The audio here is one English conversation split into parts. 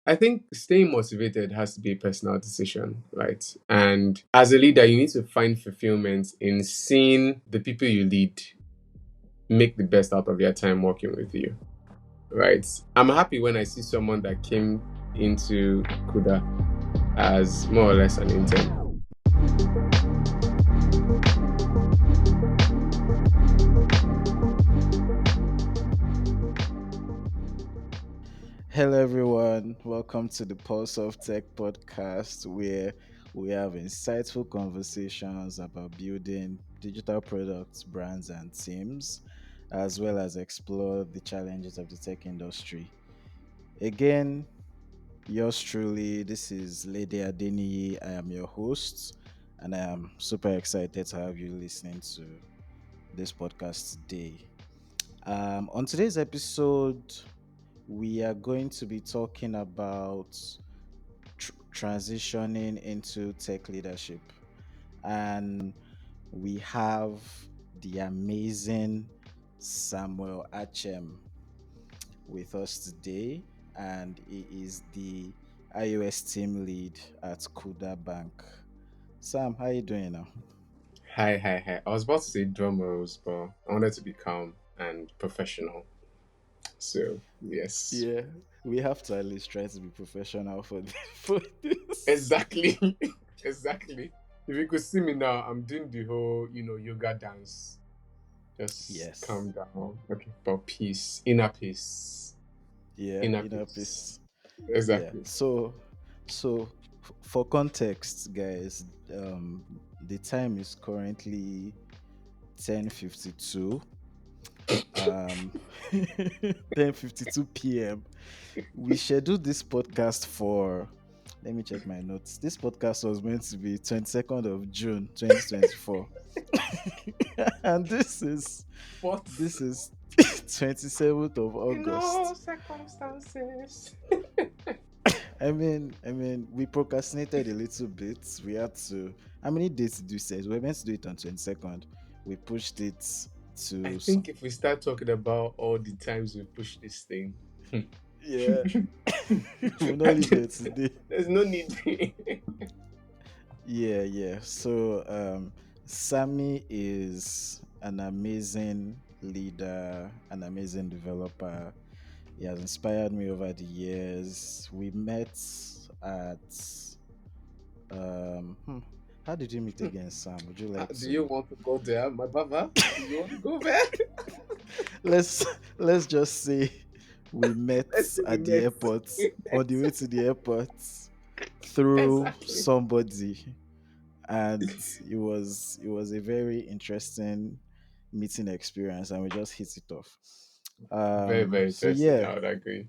I think staying motivated has to be a personal decision, right? And as a leader, you need to find fulfillment in seeing the people you lead make the best out of their time working with you, right? I'm happy when I see someone that came into Kuda as more or less an intern. Hello, everyone. Welcome to the Pulse of Tech podcast, where we have insightful conversations about building digital products, brands, and teams, as well as explore the challenges of the tech industry. Again, yours truly, this is Lady Adeniyi. I am your host, and I am super excited to have you listening to this podcast today. On today's episode, we are going to be talking about transitioning into tech leadership. And we have the amazing Samuel Achem with us today. And he is the iOS team lead at Kuda Bank. Sam, how you doing now? Hi, hi, hi. I was about to say drum rolls, but I wanted to be calm and professional. So, yes. Yeah, we have to at least try to be professional for this. Exactly. Exactly. If you could see me now, I'm doing the whole, yoga dance. Just Yes. calm down. Okay. For peace. Inner peace. Yeah, Inner inner peace. peace. Yeah. Exactly. For context, guys, the time is currently 10:52. Um, 10:52 p.m. We scheduled this podcast for. Let me check my notes. This podcast was meant to be 22nd of June 2024, and But, this is 27th of August. circumstances. I mean, we procrastinated a little bit. We had to. How many days did we say? We were meant to do it on 22nd. We pushed it I to think if we start talking about all the times we push this thing, yeah. We'll not leave there today. there's no need. Yeah, yeah. So Sammy is an amazing leader, an amazing developer. He has inspired me over the years. We met at um hmm, how did you meet again, Sam? Would you like Do you to want to go there, my brother? Do you want to go there? let's let's just say we met Let's say we at the met. airport, We on met. the way to the airport, through Exactly. somebody, and it was a very interesting meeting experience, and we just hit it off. Very, very So interesting. yeah, I would agree.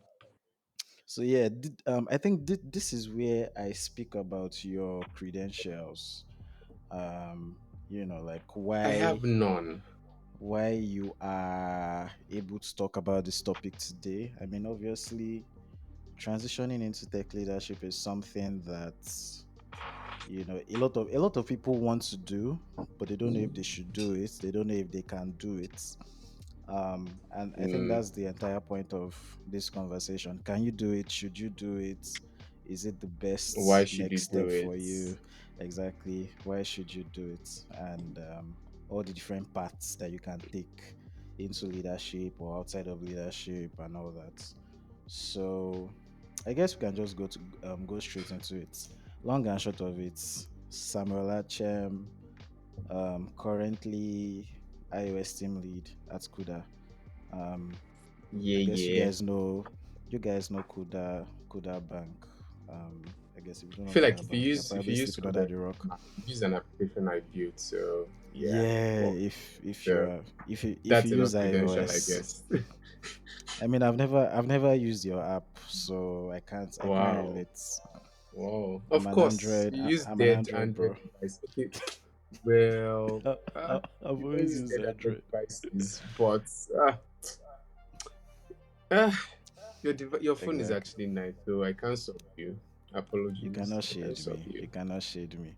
I think this is where I speak about your credentials. um like I have none. why you are able to talk about this topic today. I mean, obviously, transitioning into tech leadership is something that a lot of people want to do, but they don't know if they should do it. They don't know if they can do it. And I think Mm, that's the entire point of this conversation. Can you do it? Should you do it? Is it the why best should you next do step for it? you? Exactly. Why should you do it? And all the different paths that you can take into leadership or outside of leadership and all that. So I guess we can just go straight into it. Long and short of it, Samuel Achem, currently iOS team lead at Kuda. Um, Yeah, I guess yeah. you guys know Kuda Bank. Um, I guess if you don't I know feel like Kuda Bank, you're if you probably use sleeping under Kuda, the rock. use an application I built. So yeah. Yeah, Well, if you so are if you that's use enough credential, I iOS. guess. I mean, I've never used your app, so I can't Wow. relate. Wow. I'm Of an course, Android. you use I'm an dead Android Android bro. device. Okay. Well, I've you don't always use used dead Android Android. devices, but uh, your phone is Exactly. actually nice, so I can't solve you. You Apologies, cannot I can't shade solve me. you. You cannot shade me.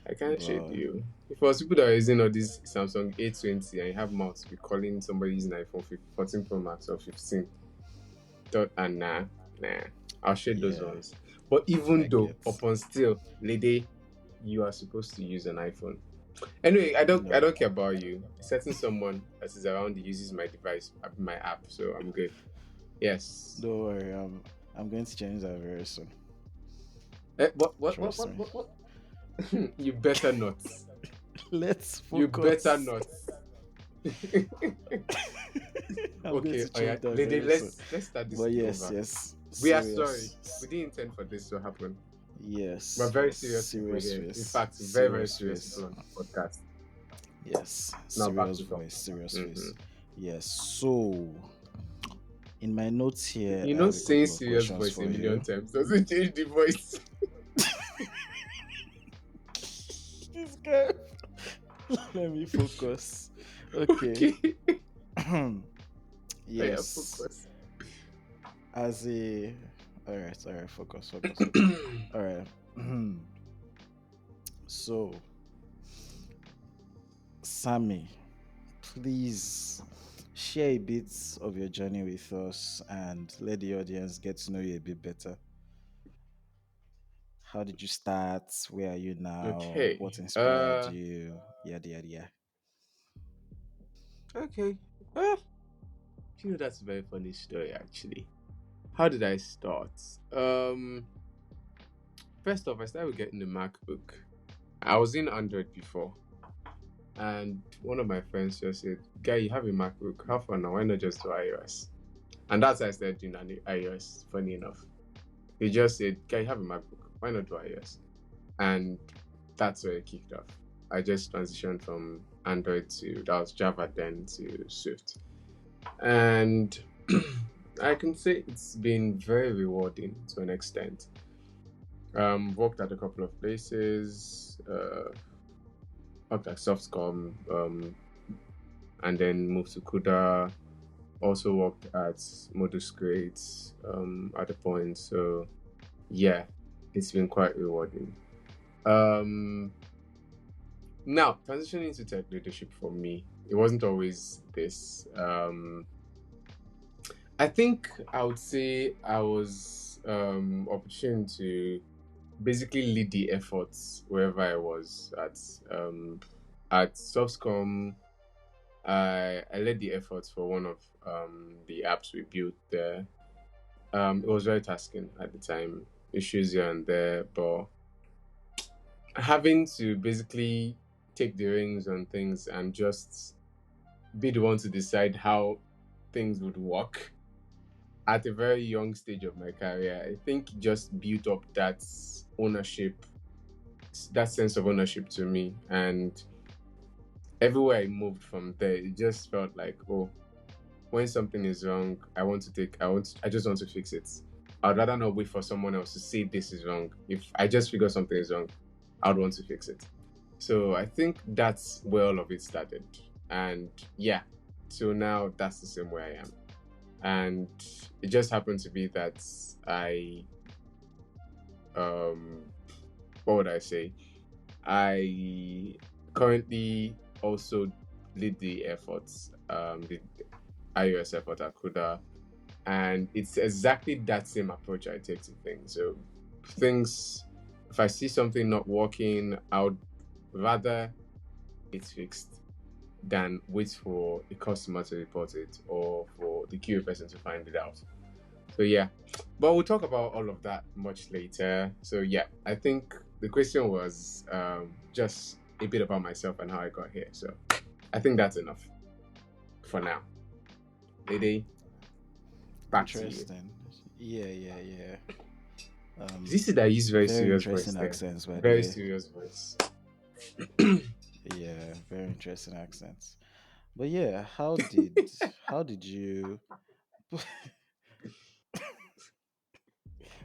I can't shade But you. If it was people that are using all this Samsung A20 and you have mouth to be calling somebody using iPhone 14 Pro Max or 15, thought, nah, nah. I'll share those Yeah, ones. But I even though, get. upon still, lady, you are supposed to use an iPhone. Anyway, I don't No, care about you. Certain someone that is around uses my device, my app, so I'm good. Yes. don't worry. I'm going to change that very soon. What, Trust what, me. what, what? You better not. Let's You better focus. not. I'm going Okay, to oh yeah, change that lady, very soon. let's start this But thing yes, over. yes, We are sorry. serious. We didn't intend for this to happen. We're Yes, very yes, serious people serious here. In face, fact, very, very serious serious face. people on the podcast. Yes, Now back serious to talk. voice, serious Hmm. face. Yes. So, in my notes here, You I know, have a saying couple of serious questions voice a for million you. times doesn't change the voice. This guy. Let me focus. Okay. Okay. Oh yeah, Yes. focus. As a. All right. Focus, focus, focus. All right. So, Sammy, please share a bit of your journey with us and let the audience get to know you a bit better. How did you start? Where are you now? Okay. What inspired you? Yada yada yada. Okay. Ah, that's a very funny story actually. How did I start? Um First off, I started with getting the MacBook. I was in Android before, and one of my friends just said, "Guy, you have a MacBook. How far now? Why not just do iOS?" And that's how I started doing iOS. Funny enough, he just said, "Guy, you have a MacBook. Why not do iOS?" And that's where it kicked off. I just transitioned from Android to that was Java then to Swift, and I can say it's been very rewarding to an extent. Worked at a couple of places. Worked at Softcom, and then moved to Kuda. Also worked at Modus Create at a point. So yeah, it's been quite rewarding. Um, Now transitioning to tech leadership for me, it wasn't always this. I think I would say I was opportune to basically lead the efforts wherever I was at Softcom. I led the efforts for one of the apps we built there. It was very tasking at the time, issues here and there, but having to basically take the reins on things and just be the one to decide how things would work at a very young stage of my career, I think it just built up that ownership, that sense of ownership to me. And everywhere I moved from there, it just felt like, oh, when something is wrong, I just want to fix it. I'd rather not wait for someone else to say this is wrong. If I just figure something is wrong, I'd want to fix it. So I think that's where all of it started. And yeah, so now that's the same way I am. And it just happened to be that um what would I say? I currently also lead the efforts, the iOS effort at Kuda, and it's exactly that same approach I take to things. So things, if I see something not working, I would rather it's fixed than wait for a customer to report it or for the QA person to find it out. So yeah, but we'll talk about all of that much later. So yeah, I think the question was just a bit about myself and how I got here. So I think that's enough for now. Lady, back to you. Interesting. Yeah, yeah, yeah. This is that I use very Very serious voice interesting there. accents, by the Very way. serious voice. Yeah, very interesting accents. But yeah, how did you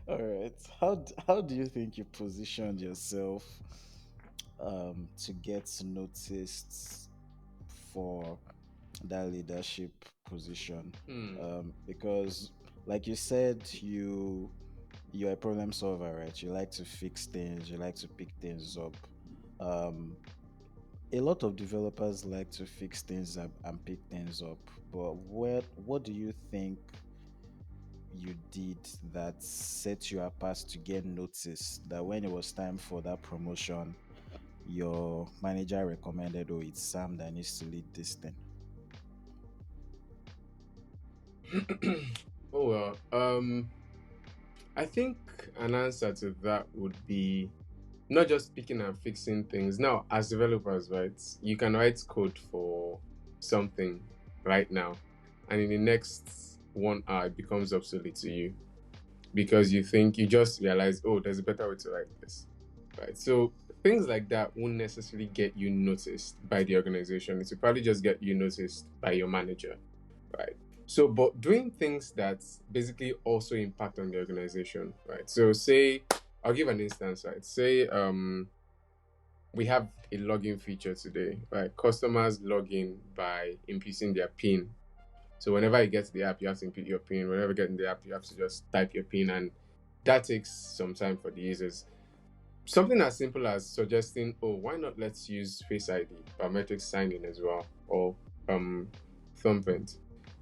all right. How do you think you positioned yourself to get noticed for that leadership position? Hmm. Because like you said, you're a problem solver, right? You like to fix things, you like to pick things up. Um a lot of developers like to fix things up and pick things up, but what do you think you did that set you apart to get noticed, that when it was time for that promotion, your manager recommended, oh, it's Sam that needs to lead this thing? Oh well, I think an answer to that would be not just picking and fixing things. Now, as developers, right, you can write code for something right now, and in the next 1 hour, it becomes obsolete to you because you just realize, oh, there's a better way to write this, right? So things like that won't necessarily get you noticed by the organization. It will probably just get you noticed by your manager, right? So, but doing things that basically also impact on the organization, right? So, say I'll give an instance, right? Say we have a login feature today, right? Customers log in by inputting their PIN. So whenever you get to the app, you have to input your PIN. Whenever you get in the app, you have to just type your PIN, and that takes some time for the users. Something as simple as suggesting, oh, why not let's use Face ID, biometric signing as well, or thumbprint,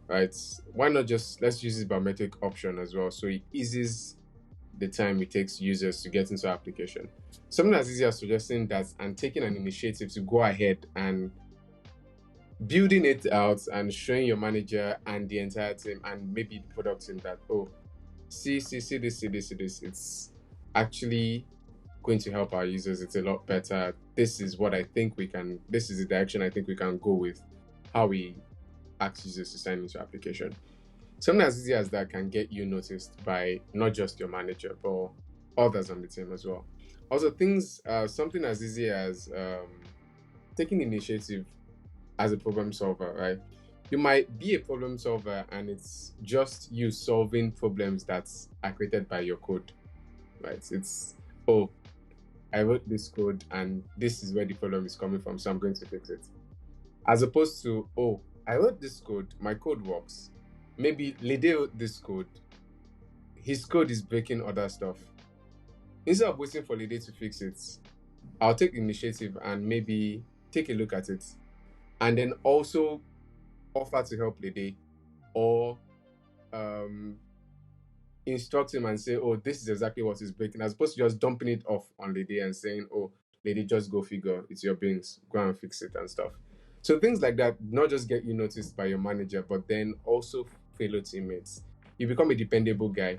right? Why not just let's use this biometric option as well, so it eases the time it takes users to get into our application. Something as easy as suggesting that and taking an initiative to go ahead and building it out and showing your manager and the entire team and maybe the product team that, oh, see this, it's actually going to help our users. It's a lot better. This is what I think we can, this is the direction I think we can go with how we ask users to sign into our application. Something as easy as that can get you noticed by not just your manager, but others on the team as well. Also, something as easy as taking initiative as a problem solver, right? You might be a problem solver and it's just you solving problems that are created by your code, right? It's, oh, I wrote this code and this is where the problem is coming from, so I'm going to fix it. As opposed to, oh, I wrote this code, my code works. Maybe Lede wrote this code, his code is breaking other stuff. Instead of waiting for Lede to fix it, I'll take the initiative and maybe take a look at it and then also offer to help Lede or um, instruct him and say, oh, this is exactly what is breaking, as opposed to just dumping it off on Lede and saying, oh, Lede, just go figure, it's your beans, go and fix it and stuff. So things like that not just get you noticed by your manager, but then also fellow teammates. You become a dependable guy,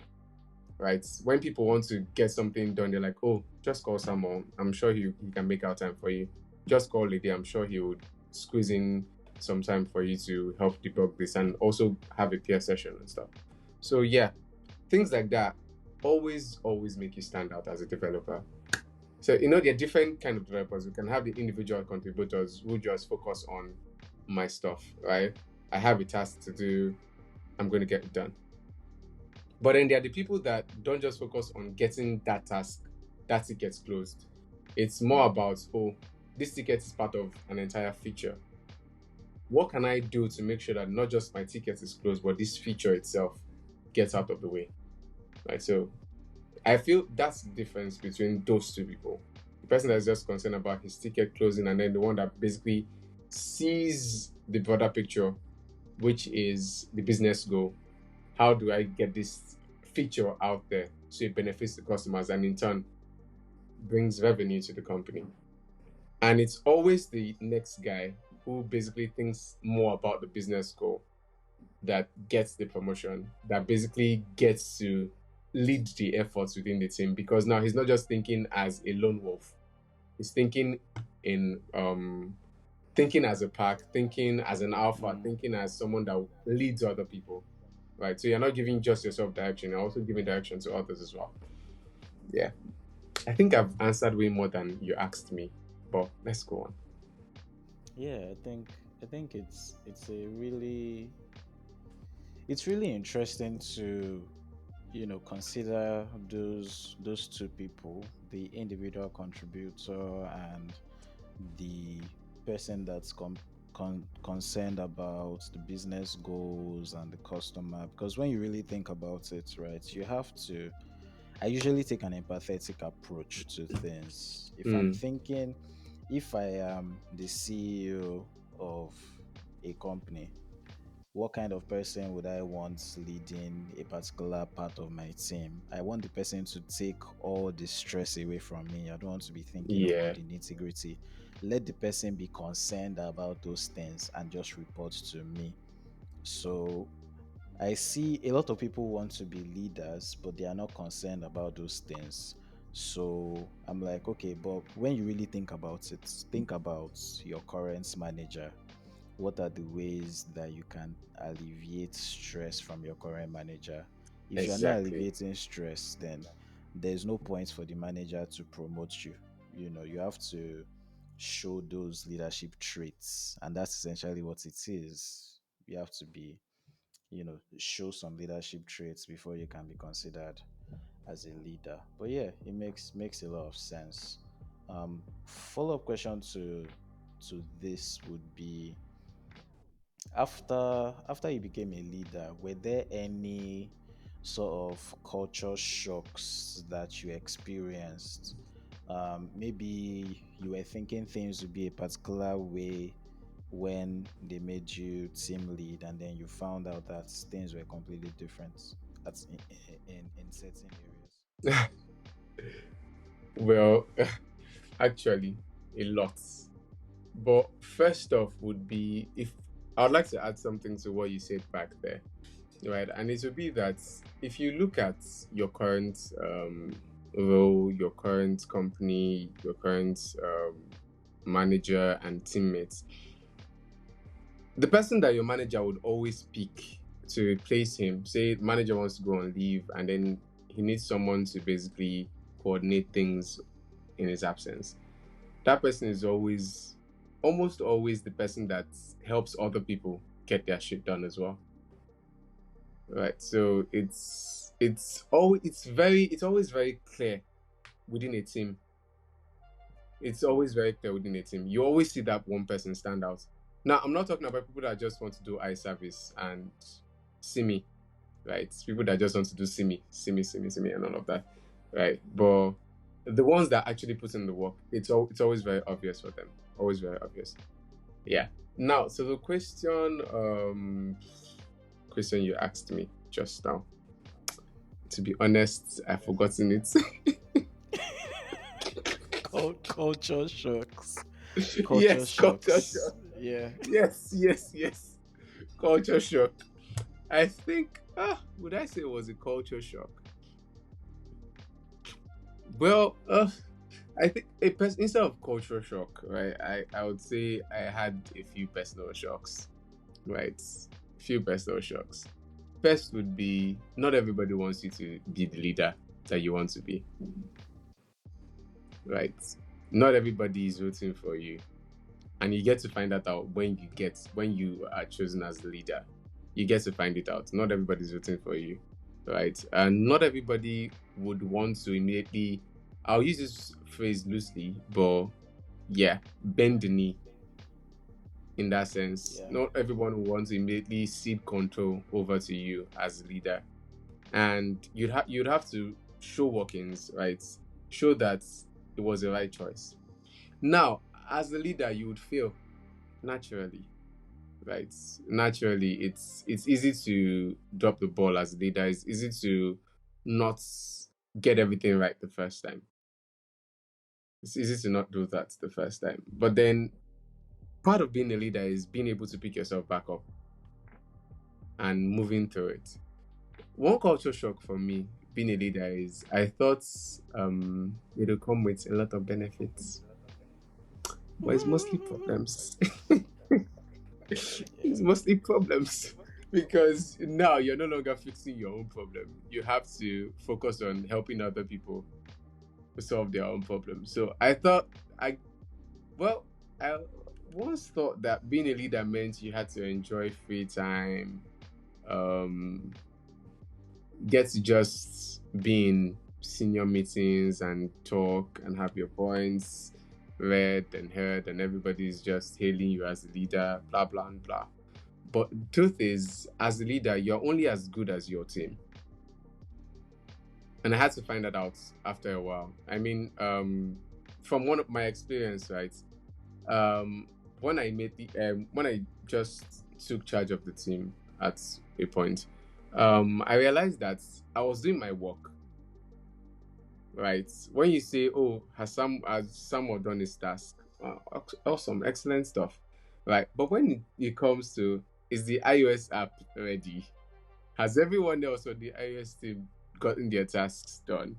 right? When people want to get something done, they're like, oh, just call someone. I'm sure he can make out time for you. Just call Lede. I'm sure he would squeeze in some time for you to help debug this and also have a peer session and stuff. So yeah, things like that always make you stand out as a developer. So there are different kind of developers. We can have the individual contributors who just focus on my stuff, right? I have a task to do, I'm going to get it done. But then there are the people that don't just focus on getting that task, that ticket's closed. It's more about, oh, this ticket is part of an entire feature. What can I do to make sure that not just my ticket is closed, but this feature itself gets out of the way? Right. So I feel that's the difference between those two people. The person that's just concerned about his ticket closing, and then the one that basically sees the broader picture, which is the business goal. How do I get this feature out there so it benefits the customers and in turn brings revenue to the company? And it's always the next guy who basically thinks more about the business goal that gets the promotion, that basically gets to lead the efforts within the team, because now he's not just thinking as a lone wolf. He's in thinking as a pack, thinking as an alpha, Mm. thinking as someone that leads other people. Right. So you're not giving just yourself direction, you're also giving direction to others as well. Yeah. I think I've answered way more than you asked me. But let's go on. Yeah, I think it's a really it's really interesting to consider those two people, the individual contributor and the person that's concerned about the business goals and the customer. Because when you really think about it, right, you have to I usually take an empathetic approach to things. If I'm Mm, thinking, if I am the CEO of a company, what kind of person would I want leading a particular part of my team? I want the person to take all the stress away from me. I don't want to be thinking of all Yeah, the nitty gritty. Let the person be concerned about those things and just report to me. So I see a lot of people want to be leaders, but they are not concerned about those things. So I'm like, okay, but when you really think about it, think about your current manager. What are the ways that you can alleviate stress from your current manager? If you're not exactly. alleviating stress, then there's no point for the manager to promote you. You have to show those leadership traits, and that's essentially what it is. You have to be, show some leadership traits before you can be considered as a leader. But yeah, it makes a lot of sense. Follow up question to this would be, after you became a leader, were there any sort of culture shocks that you experienced? Maybe you were thinking things would be a particular way when they made you team lead, and then you found out that things were completely different in certain areas. Well, actually, a lot. But first off, would be if I would like to add something to what you said back there, right? And it would be that if you look at your current role, your current company, your current manager and teammates, the person that your manager would always pick to replace him, say manager wants to go on leave and then he needs someone to basically coordinate things in his absence. That person is almost always the person that helps other people get their shit done as well. Right. So it's always very clear within a team. It's always very clear within a team. You always see that one person stand out. Now, I'm not talking about people that just want to do eye service and see me, right? People that just want to do see me, and all of that, right? But the ones that actually put in the work, it's always very obvious for them. Always very obvious. Yeah. Now, so the question you asked me just now. To be honest, I've forgotten it. Culture shocks. Culture Yes, culture shocks. shock. Yeah. Yes. Culture shock. I think, would I say it was a culture shock? Well, I think instead of culture shock, right? I would say I had a few personal shocks, right? Few personal shocks. First would be not everybody wants you to be the leader that you want to be, right? Not everybody is rooting for you, and you get to find that out when you are chosen as the leader. You get to find it out. Not everybody's rooting for you, right? And not everybody would want to immediately. I'll use this phrase loosely, but yeah, bend the knee in that sense. Yeah. Not everyone will want to immediately cede control over to you as a leader, and you'd have to show workings, right? Show that it was the right choice. Now, as the leader, you would fail naturally, right? Naturally, it's easy to drop the ball as a leader. It's easy to not get everything right the first time. It's easy to not do that the first time. But then part of being a leader is being able to pick yourself back up and moving through it. One culture shock for me being a leader is I thought it'll come with a lot of benefits, but it's mostly problems. It's Yeah. mostly problems because now you're no longer fixing your own problem. You have to focus on helping other people solve their own problems. So well, I once thought that being a leader meant you had to enjoy free time, um, get to just be in senior meetings and talk and have your points read and heard, and everybody's just hailing you as a leader, blah, blah, and blah. But the truth is, as a leader, you're only as good as your team. And I had to find that out after a while. I mean, from one of my experience, right? When I just took charge of the team, at a point. I realized that I was doing my work, right? When you say, "Oh, has someone done his task?" Awesome, excellent stuff, right? But when it comes to, is the iOS app ready? Has everyone else on the iOS team gotten their tasks done?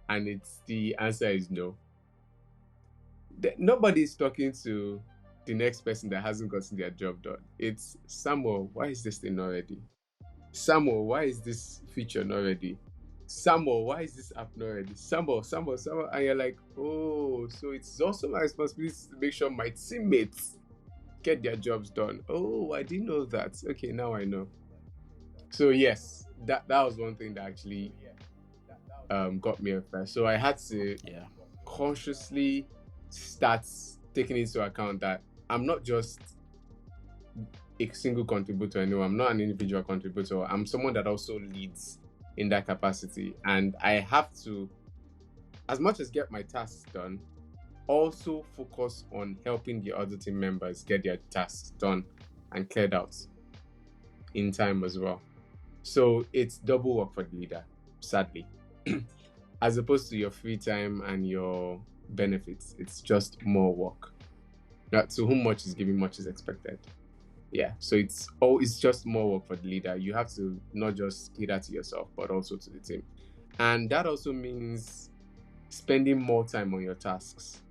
And the answer is no. Nobody's talking to the next person that hasn't gotten their job done. It's Samuel, why is this thing not ready? Samuel, why is this feature not ready? Samuel, why is this app not ready? Samuel. And you're like, oh, so it's also my responsibility to make sure my teammates get their jobs done. Oh, I didn't know that. Okay, now I know. So yes, that was one thing that actually got me at first. So I had to Yeah. consciously start taking into account that I'm not just a single contributor anymore. I'm not an individual contributor. I'm someone that also leads in that capacity. And I have to, as much as get my tasks done, also focus on helping the other team members get their tasks done and cleared out in time as well. So it's double work for the leader, sadly. As opposed to your free time and your benefits, it's just more work. Now, to whom much is given, much is expected. Yeah, so it's just more work for the leader. You have to not just cater to yourself, but also to the team. And that also means spending more time on your tasks.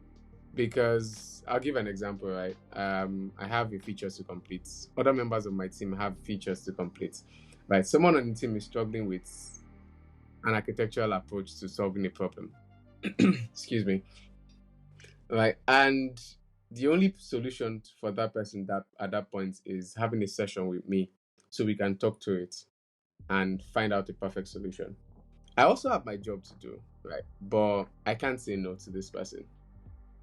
Because I'll give an example, right? I have a feature to complete. Other members of my team have features to complete. Right? Someone on the team is struggling with an architectural approach to solving a problem. Excuse me. Right. And the only solution for that person that at that point is having a session with me so we can talk to it and find out the perfect solution. I also have my job to do, right? But I can't say no to this person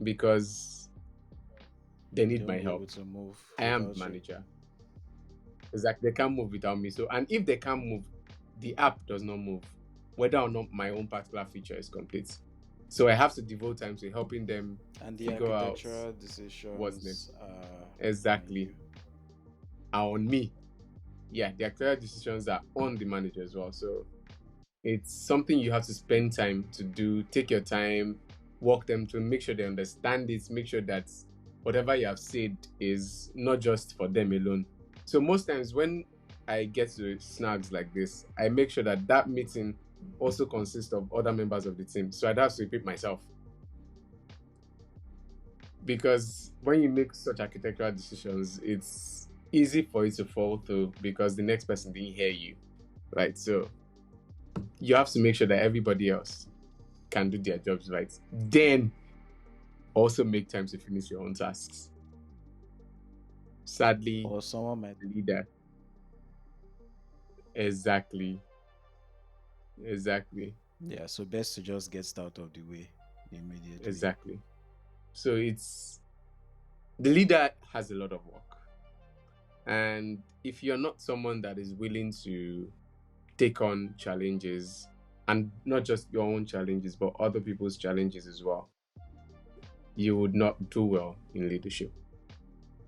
because they need They'll my be able help. to move I am the without you. manager. Exactly. They can't move without me. So, and if they can't move, the app does not move, whether or not my own particular feature is complete. So I have to devote time to helping them And the figure out architectural what's decisions next. are on Exactly. you. Are on me. Yeah, the actual decisions are on the manager as well. So it's something you have to spend time to do, take your time, walk them through, make sure they understand it, make sure that whatever you have said is not just for them alone. So most times when I get to snags like this, I make sure that that meeting also consists of other members of the team. So I'd have to repeat myself. Because when you make such architectural decisions, it's easy for you to fall through because the next person didn't hear you, right? So you have to make sure that everybody else can do their jobs right. Then also make time to finish your own tasks. Sadly, Or someone might. leader. Exactly. Exactly. Yeah, so best to just get out of the way immediately. Exactly. So it's the leader has a lot of work. And if you're not someone that is willing to take on challenges and not just your own challenges, but other people's challenges as well, you would not do well in leadership.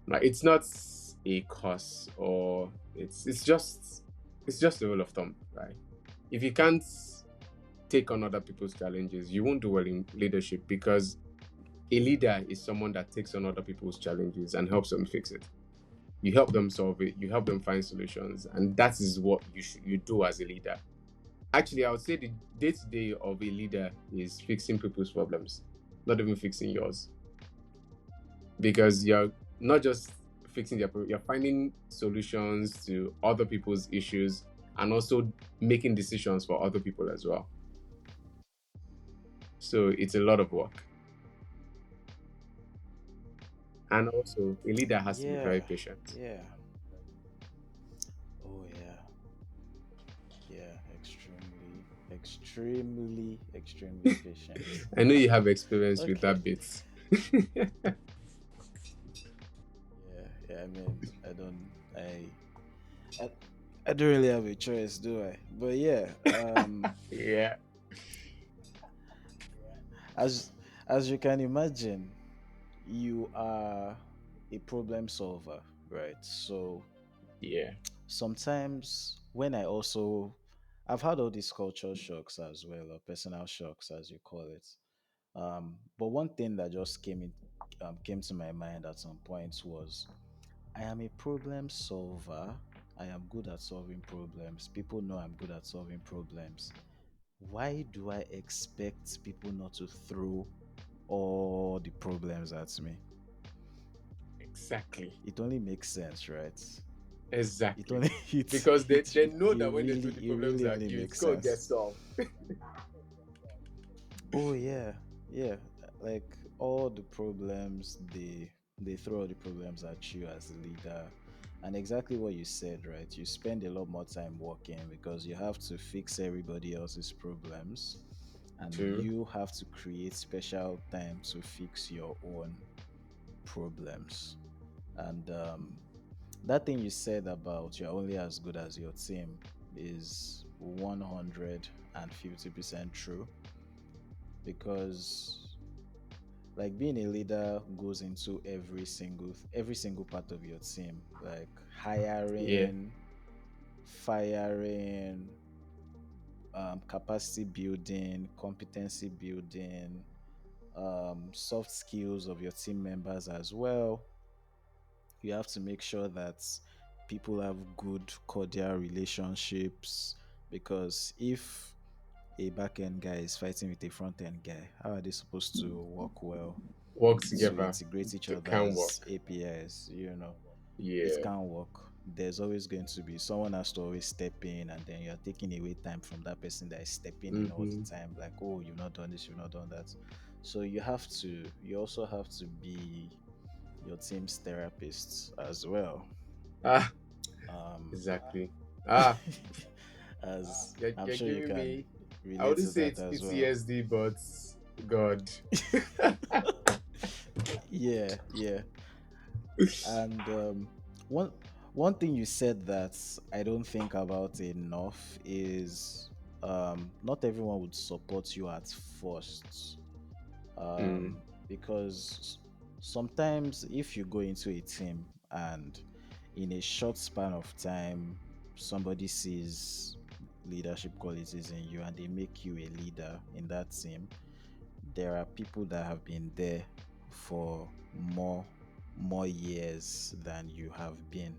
Like it's not a curse or it's just a rule of thumb, right? If you can't take on other people's challenges, you won't do well in leadership because a leader is someone that takes on other people's challenges and helps them fix it. You help them solve it, you help them find solutions, and that is what you do as a leader. Actually, I would say the day-to-day of a leader is fixing people's problems, not even fixing yours. Because you're not just fixing their problem, you're finding solutions to other people's issues and also making decisions for other people as well. So it's a lot of work. And also, a leader has to be very Yeah, patient. yeah. Oh yeah, yeah. Extremely patient. I know you have experience with Okay. that bit. Yeah, yeah. I mean, I, I don't really have a choice, do I? But yeah, Yeah, as as you can imagine, you are a problem solver, right? So yeah, sometimes when I also I've had all these culture shocks as well, or personal shocks as you call it. But one thing that just came to my mind at some point was I am a problem solver. I am good at solving problems. People know I'm good at solving problems. Why do I expect people not to throw all the problems at me? Exactly. It only makes sense, right? It Exactly. only Because they know that when they throw the it problems really at only you, it's makes gonna get sense. solved. Oh yeah, yeah. Like all the problems they throw all the problems at you as a leader. And exactly what you said, right? You spend a lot more time working because you have to fix everybody else's problems and True. you have to create special time to fix your own problems. And that thing you said about you're only as good as your team is 150% true because like being a leader goes into every single part of your team, like Yeah. hiring, firing, capacity building, competency building, soft skills of your team members as well. You have to make sure that people have good cordial relationships because if a back end guy is fighting with a front end guy, how are they supposed to work well Work to together. integrate each It can other's work. APIs? It Yeah. can't work. There's always going to be someone has to always step in, and then you're taking away time from that person that is stepping in all the Mm-hmm. time. Like, oh, you've not done this, you've not done that. So you also have to be your team's therapist as well. Ah, Um, exactly. Ah, as I'm you're sure you giving can me. I relate wouldn't to say that it's as well. PTSD, but God. Yeah, yeah. And one one thing you said that I don't think about enough is not everyone would support you at first. Mm, Because sometimes if you go into a team and in a short span of time somebody sees leadership qualities in you and they make you a leader in that team, there are people that have been there for more years than you have been.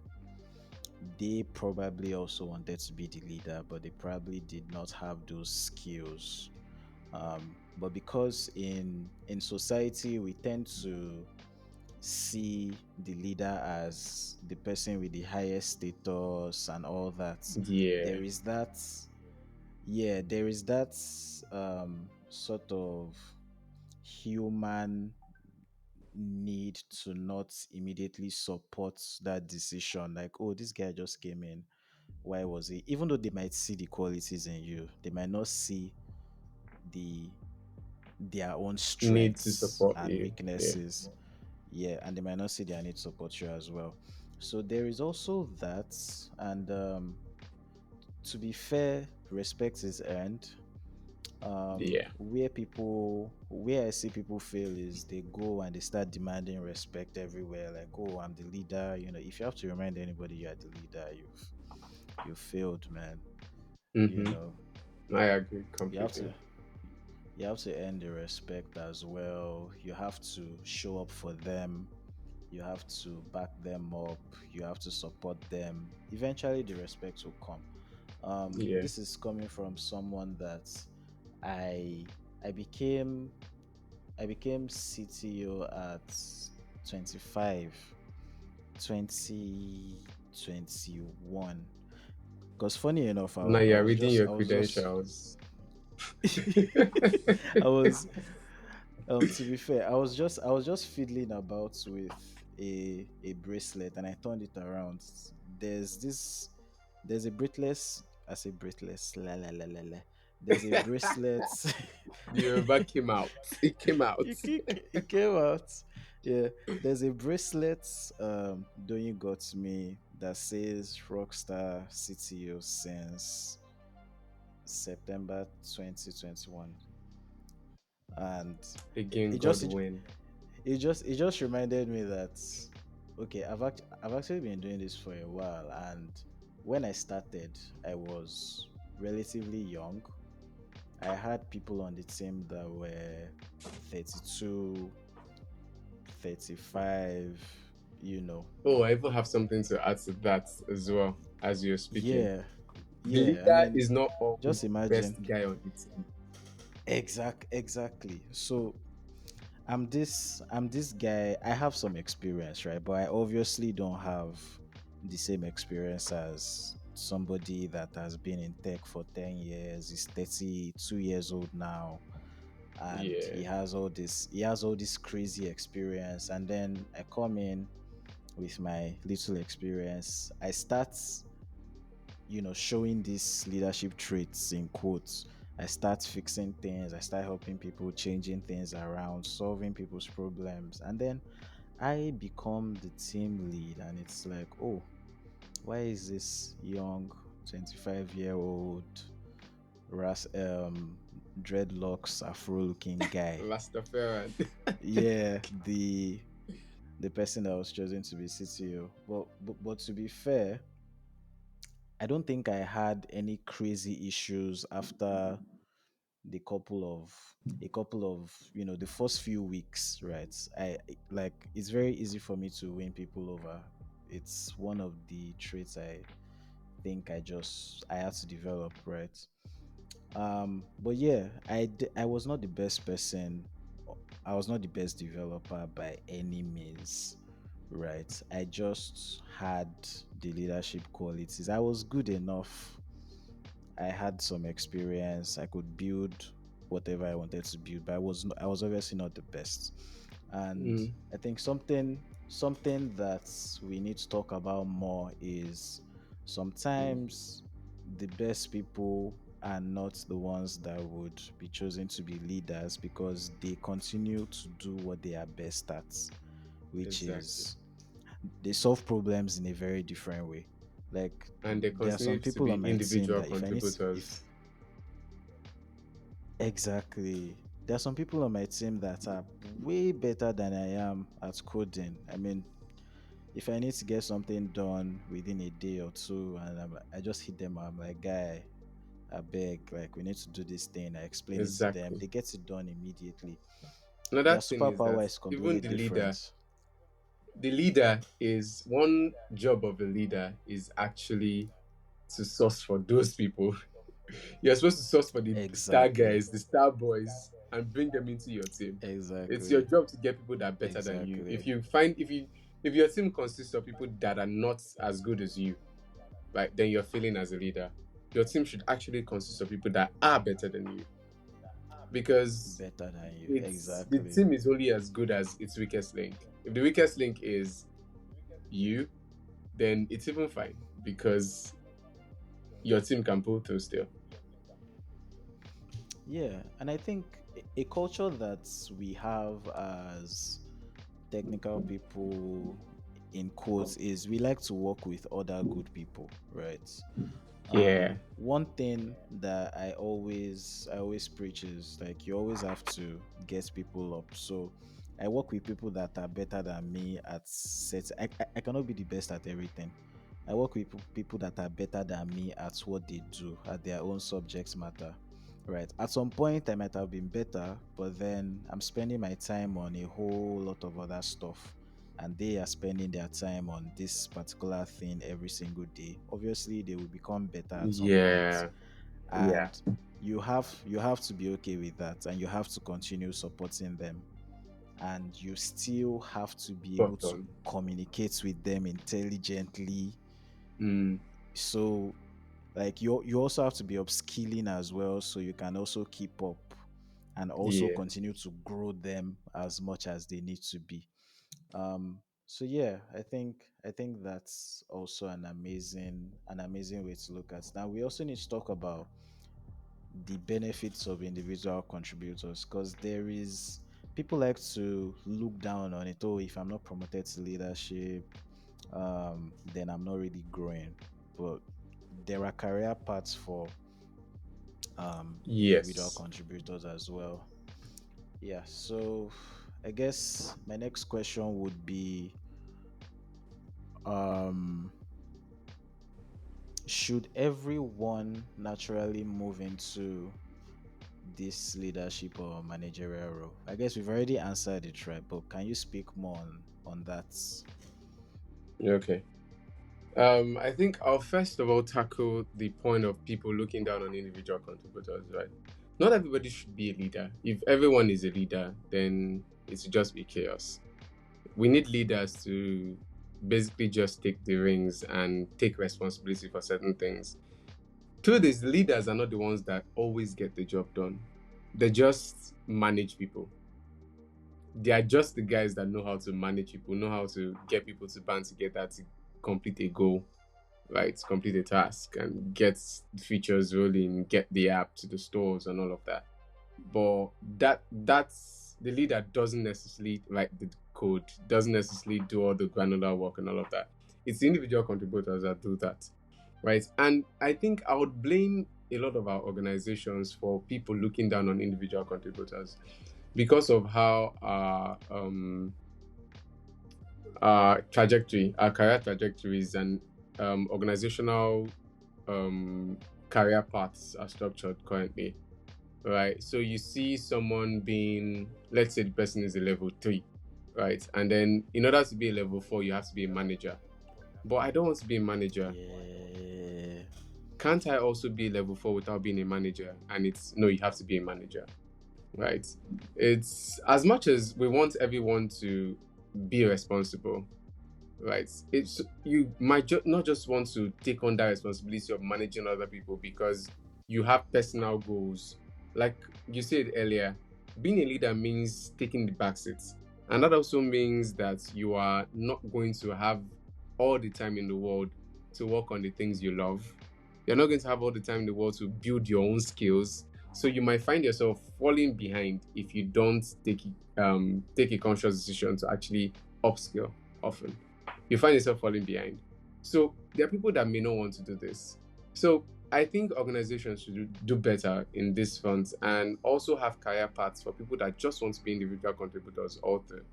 They probably also wanted to be the leader, but they probably did not have those skills. But because in society we tend to see the leader as the person with the highest status and all that, yeah. there is that yeah, there is that sort of human need to not immediately support that decision. Like, oh, this guy just came in. Why was he? Even though they might see the qualities in you, they might not see the their own Need to strengths support and you. Yeah. weaknesses. Yeah, and they might not see their need to support you as well. So there is also that, and to be fair, respect is earned. Yeah. Where I see people fail is they go and they start demanding respect everywhere, like, oh, I'm the leader. If you have to remind anybody you're the leader, you've failed, man. you Mm-hmm. know I agree you have completely. to you have to earn the respect as well. You have to show up for them. You have to back them up. You have to support them. Eventually the respect will come. Yeah. This is coming from someone that i i became I became CTO at 25, 2021. Because funny enough, Now I you're was reading just your I was just credentials. I was to be fair, I was just fiddling about with a bracelet and I turned it around. There's this there's a bracelet. I say bracelet. La la la la la. There's a bracelet. The Yoruba came out. It came out. It came out. Yeah, there's a bracelet Doyin got me that says Rockstar CTO since September 2021, and it, Again, it just God it, win. it just reminded me that okay, I've actually been doing this for a while, and when I started, I was relatively young. I had people on the team that were 32, 35, you know. Oh, I even have something to add to that as well as you're speaking. Yeah, The yeah. I leader mean, is not always just the imagine. best guy on the team. Exactly. So I'm this guy. I have some experience, right? But I obviously don't have the same experience as somebody that has been in tech for 10 years. He's 32 years old now, and Yeah. he has all this crazy experience, and then I come in with my little experience. I start, showing these leadership traits in quotes. I start fixing things, I start helping people, changing things around, solving people's problems. And then I become the team lead, and it's like, oh, why is this young 25-year-old dreadlocks afro looking guy, Rastafarian. yeah, the person that was chosen to be CTO? But to be fair, I don't think I had any crazy issues after the couple of the first few weeks, right? Like, it's very easy for me to win people over. It's one of the traits I think I had to develop, right? But yeah, I was not the best person. I was not the best developer by any means, right? I just had the leadership qualities. I was good enough. I had some experience. I could build whatever I wanted to build, but I was obviously not the best. And Mm, I think something that we need to talk about more is mm. sometimes the best people are not the ones that would be chosen to be leaders because they continue to do what they are best at, which Exactly. is they solve problems in a very different way. Like, And they there are some continue to people be on my team individual that if contributors. exactly, there are some people on my team that are way better than I am at coding. I mean, if I need to get something done within a day or two, and I just hit them, I'm like, guy, I beg, like, we need to do this thing. I explain it to them, Exactly. they get it done immediately. Another Their thing is that superpower is even completely different. the leader is one job of a leader is actually to source for those people. You're supposed to source for the star Exactly, guys, the star boys, and bring them into your team. It's your exactly, job to get people that are better than you. exactly. If your team consists of people that are not as good as you, right, then you're failing as a leader. Your team should actually consist of people that are better than you, because Better than you, it's the exactly. team is only as good as its weakest link. If the weakest link is you, then it's even fine because your team can pull through still. Yeah, and I think a culture that we have as technical people, in quotes, is we like to work with other good people, right? Yeah. One thing that I always preach is, like, you always have to get people up. So I work with people that are better than me at set. I cannot be the best at everything. I work with people that are better than me at what they do, at their own subject matter, right? At some point I might have been better, but then I'm spending my time on a whole lot of other stuff, and they are spending their time on this particular thing every single day. Obviously they will become better at some point, Yeah. Yeah. and you have to be okay with that, and you have to continue supporting them, and you still have to be able Spot to on. communicate with them intelligently. Mm, So, like, you also have to be upskilling as well, so you can also keep up and also yeah. continue to grow them as much as they need to be. So yeah, I think that's also an amazing way to look at it. Now we also need to talk about the benefits of individual contributors, because there is people like to look down on it. Oh, if I'm not promoted to leadership, then I'm not really growing. But there are career paths for individual Yes. contributors as well. Yeah, so I guess my next question would be, um should everyone naturally move into this leadership or managerial role? I guess we've already answered it, right? But can you speak more on that? Okay. I think I'll first of all tackle the point of people looking down on individual contributors, right? Not everybody should be a leader. If everyone is a leader, then it's just be chaos. We need leaders to basically just take the reins and take responsibility for certain things. Truth is, leaders are not the ones that always get the job done. They just manage people. They are just the guys that know how to manage people, know how to get people to band together to complete a goal, right? Complete a task and get features rolling, get the app to the stores and all of that. But that's the leader doesn't necessarily write the code, doesn't necessarily do all the granular work and all of that. It's the individual contributors that do that, right? And I think I would blame a lot of our organizations for people looking down on individual contributors because of how our career trajectories and organizational career paths are structured currently, right? So you see someone being, let's say the person is a level 3, right? And then in order to be a level 4, you have to be a manager. But I don't want to be a manager. Yeah. Can't I also be a level 4 without being a manager? And it's no, you have to be a manager, right? It's as much as we want everyone to be responsible, right? It's you might not just want to take on that responsibility of managing other people because you have personal goals. Like you said earlier, being a leader means taking the back seats, and that also means that you are not going to have all the time in the world to work on the things you love. You're not going to have all the time in the world to build your own skills. So you might find yourself falling behind if you don't take a conscious decision to actually upskill often. You find yourself falling behind. So there are people that may not want to do this. So I think organizations should do better in this front and also have career paths for people that just want to be individual contributors all through,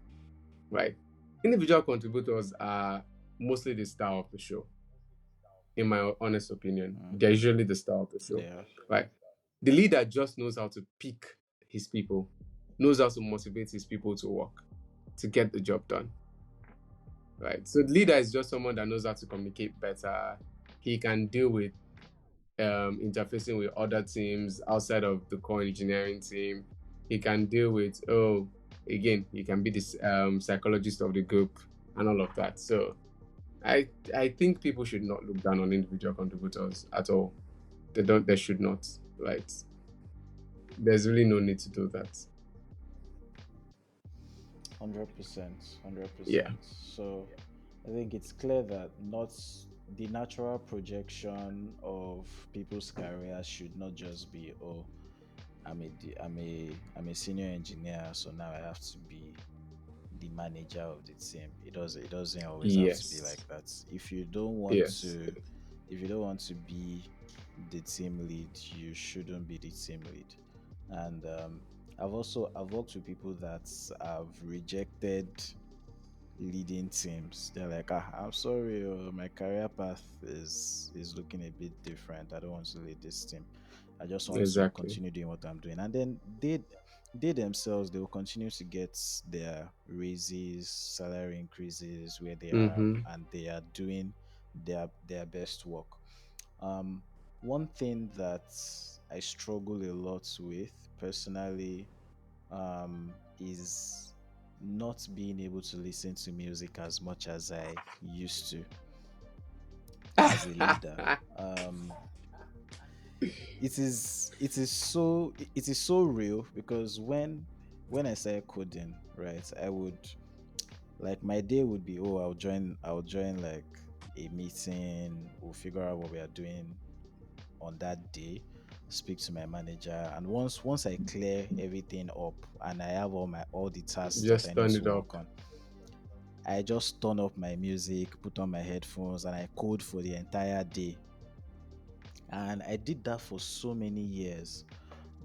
right? Individual contributors are mostly the star of the show, in my honest opinion. They're Mm-hmm. usually the star of the show, Yeah. right? The leader just knows how to pick his people, knows how to motivate his people to work, to get the job done, right? So the leader is just someone that knows how to communicate better. He can deal with interfacing with other teams outside of the core engineering team. He can deal with, again, he can be this psychologist of the group and all of that. So I think people should not look down on individual contributors at all. They should not, right? There's really no need to do that. 100%. Yeah. 100%. So I think it's clear that not the natural projection of people's careers should not just be, oh, I'm a senior engineer, so now I have to be the manager of the team. It doesn't always have to be Yes. like that. Yes. If you don't want to be the team lead, you shouldn't be the team lead. And I've worked with people that have rejected leading teams. They're like, I'm sorry, my career path is looking a bit different. I don't want to lead this team. I just want to Exactly. continue doing what I'm doing. And then they themselves they will continue to get their raises, salary increases where they are, Mm-hmm. and they are doing their best work. Um, One thing that I struggle a lot with personally is not being able to listen to music as much as I used to as a leader. Um, it is so real because when I started coding, right, I would like my day would be, oh, I'll join like a meeting, we'll figure out what we are doing on that day, speak to my manager, and once I clear everything up and I have all the tasks that I Just need turn to it up. work on, I just turn up my music, put on my headphones, and I code for the entire day. And I did that for so many years.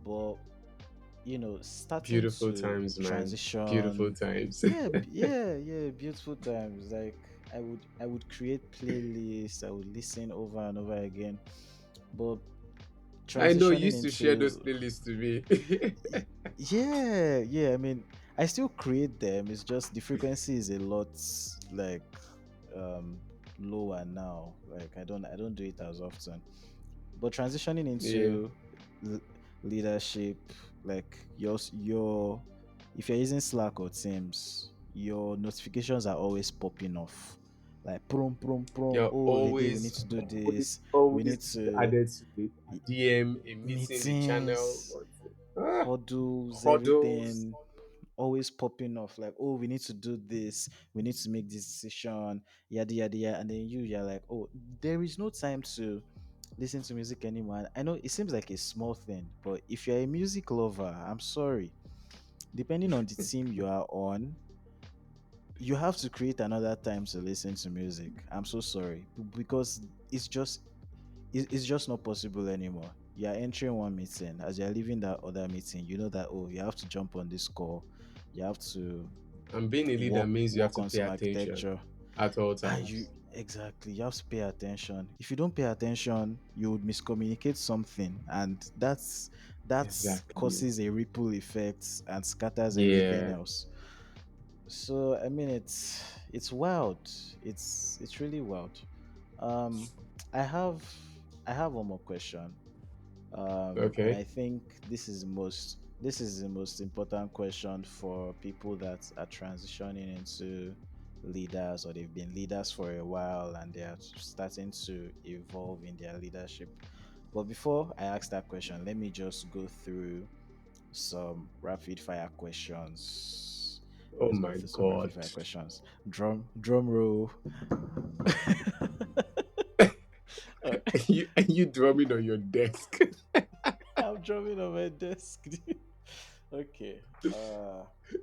But starting Beautiful to times, man. Beautiful transition, times. yeah, beautiful times. Like I would create playlists. I would listen over and over again. But I know you transitioning used to share those into, playlists to me. yeah, I mean, I still create them. It's just the frequency is a lot, like, um lower now. Like, I don't do it as often. But transitioning Yeah, into l- leadership, like your if you're using Slack or Teams, your notifications are always popping off, like prom prom prom. you're Oh, the day we need always, to do always, this. We need always to added to the DM, a meeting, a channel, meetings, ah, huddles, huddles. everything always popping off, like, oh, we need to do this, we need to make this decision, yada yada yada. And then you're like, oh, there is no time to listen to music anymore. And I know it seems like a small thing, but if you're a music lover, I'm sorry, depending on the team you are on, you have to create another time to listen to music. I'm so sorry, because it's just not possible anymore. You're entering one meeting, as you're leaving that other meeting, you know that, oh, you have to jump on this call, you have to And being a leader work means you have work to on pay some attention architecture. at all And you, times. exactly, you have to pay attention. If you don't pay attention, you would miscommunicate something, and that Exactly. causes a ripple effect and scatters everything Yeah. else. So I mean, it's wild. It's really wild. um i have I have one more question. And Okay. I think this is the most important question for people that are transitioning into leaders, or they've been leaders for a while and they are starting to evolve in their leadership. But before I ask that question, let me just go through some rapid fire questions. Oh Let's go my through some rapid God. fire questions. Drum roll. Uh, Are you drumming on your desk? I'm drumming on my desk. Okay.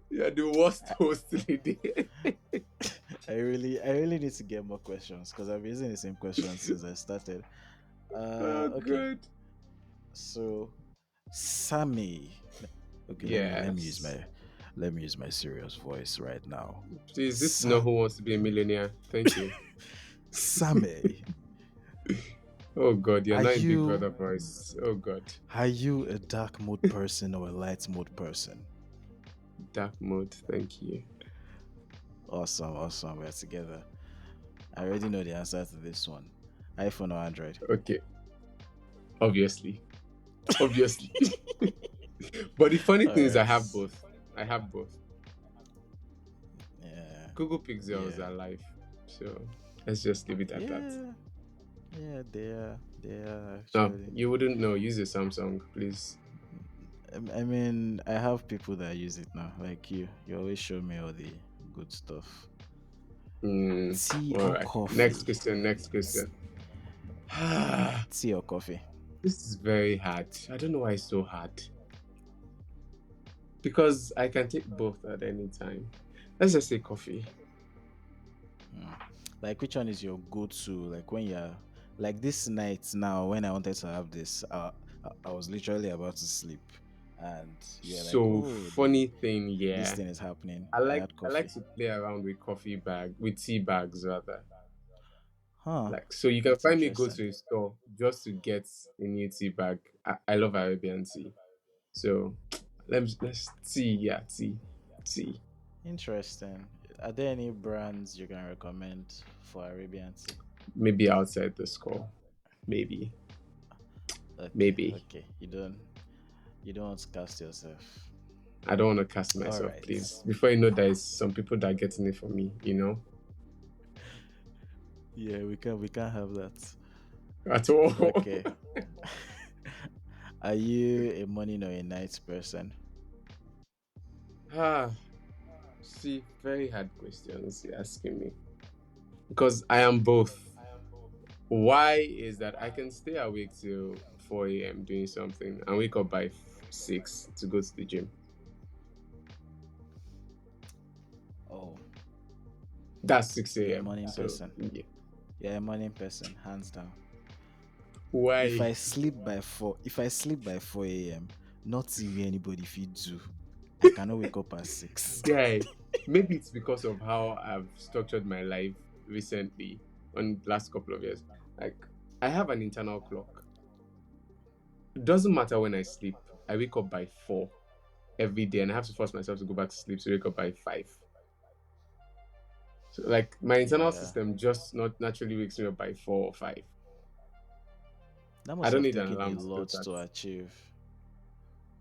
You're the worst I, host lady. I really need to get more questions because I've been using the same questions since I started. Oh Okay. God. So, Sammy. Okay, Yes. let me use my serious voice right now. Please, this is not Sa- Who Wants to Be a Millionaire. Thank you. Sammy, Oh God, you're are not in Big you Brother voice. Oh God. are you a dark mode person or a light mode person? Dark mode. Thank you. Awesome, awesome. We're together. I already know the answer to this one. iPhone or Android? Okay. Obviously. Obviously. But the funny All thing is, I right. have both. I have both. Yeah. Google Pixels Yeah. are live. So let's just leave it at that. Yeah. Yeah, they are. They are No, actually. you wouldn't know. Use a Samsung, please. I mean, I have people that use it now, like you. You always show me all the good stuff. Tea All or right. Next coffee? question. Next question. Tea or coffee? This is very hard. I don't know why it's so hard. Because I can take both at any time. Let's just say coffee. Hmm. Like, which one is your go-to? Like, when you're like this night now, when I wanted to have this, I was literally about to sleep, and you're like, So "Oh, funny thing, this yeah. thing is happening." I I like had I like coffee. to play around with with tea bags rather. Huh? Like so you can That's find me go interesting. to a store just to get a new tea bag. I love Arabian tea. So let's tea, yeah, tea. Tea. Interesting. Are there any brands you can recommend for Arabian tea? Maybe outside the score. Maybe. Okay, Maybe. okay. You don't want to cast yourself. I don't want to cast All myself, right. please. Before you know, there's some people that are getting it for me. Yeah, we can't have that. At all. Okay. Are you a morning or a night person? ah, see, very hard questions you're asking me. Because I am both. Why is that I can stay awake till 4 a.m. doing something and wake up by 6 to go to the gym? Oh, That's 6 you're a a.m. morning So, person. yeah. You're a morning person, hands down. If Why? I sleep by 4 a.m., not even anybody feed do. I cannot wake up at 6. Guy, maybe it's because of how I've structured my life. recently, on the last couple of years. Like, I have an internal clock. It doesn't matter when I sleep. I wake up by 4 every day, and I have to force myself to go back to sleep to wake up by 5. So, like, my internal Yeah. system just not naturally wakes me up by 4 or 5. That I must don't have need an taken a alarm to do lot that. to achieve.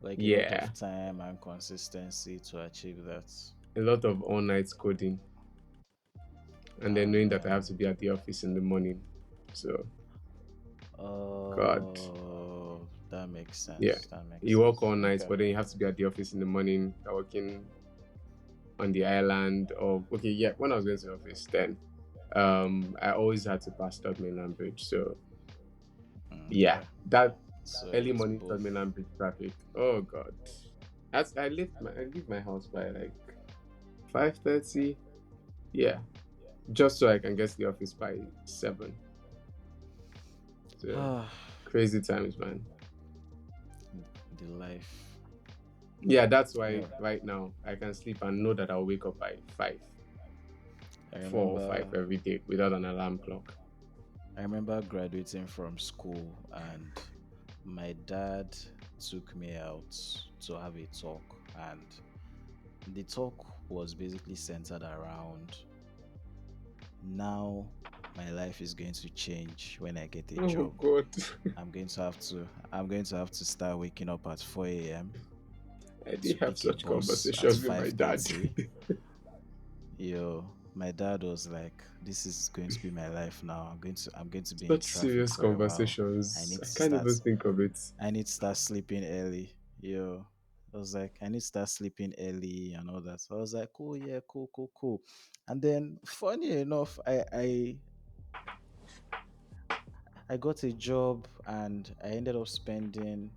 Like a lot Yeah, of time and consistency to achieve that. a lot of all night coding, and then Oh knowing that I have man. to be at the office in the morning. So, God, Oh, that makes yeah, sense. That makes you work sense. all night, Okay. but then you have to be at the office in the morning. You're working on the island, or okay, yeah. When I was going to the office, then I always had to pass third mainland bridge. So yeah, Okay. that So early it's morning third both. mainland bridge traffic. Oh God, I leave my house by like 5:30. Yeah, just so I can get to the office by 7. So crazy times, man. The life. Yeah, that's why Yeah. right now I can sleep and know that I'll wake up by 5, I 4 or 5 remember every day without an alarm clock. I remember graduating from school and my dad took me out to have a talk, and the talk was basically centered around, now my life is going to change when I get a Oh job. God, I'm going to have to start waking up at 4 a.m. I to did have pick a such bus at conversations with my dad. 5:30. Yo, my dad was like, "This is going to be my life now. I'm going to be in Such traffic serious for a while. I conversations. need I to can't start. even think of it. I need to start sleeping early." Yo, I was like, "I need to start sleeping early and all that." So I was like, "Cool, yeah, cool, cool, cool." And then, funny enough, I got a job and I ended up spending,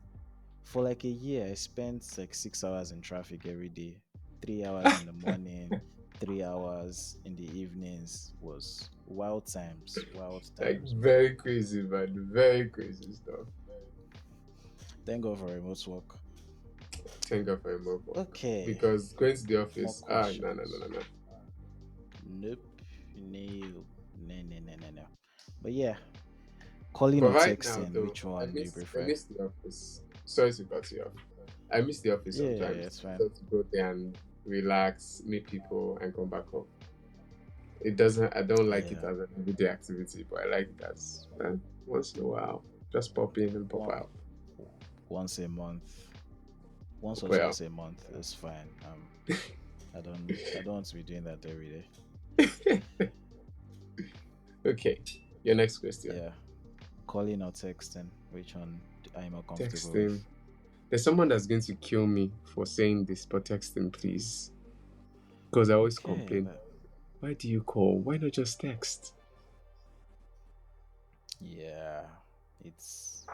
for like a year, I spent like 6 hours in traffic every day. 3 hours in the morning, 3 hours in the evenings. Was wild times, wild Like times, bro. very crazy, man. Very crazy stuff. Thank God for remote work. Thank God for remote work. Okay, Because going to the more office, no, no, no, no, questions. no. Nope, no, no, no, no, no, no. But yeah, calling But or right now, texting, though, which one do you I prefer? miss the office. Sorry to cut you off. I miss the office Yeah, yeah, yeah, sometimes. it's fine. So to go there and relax, meet people, and come back home. It doesn't. I don't like it Yeah, as an everyday activity, but I like it as once in a while. Just pop in and pop one, out. once a month, once or Well, twice a month is fine. I don't want to be doing that every day. okay. Your next question. Yeah. Calling or texting, which one are you more comfortable Texting. with? There's someone that's going to kill me for saying this, but texting, please. Because I always Okay. complain. Why do you call? Why not just text? Yeah. It's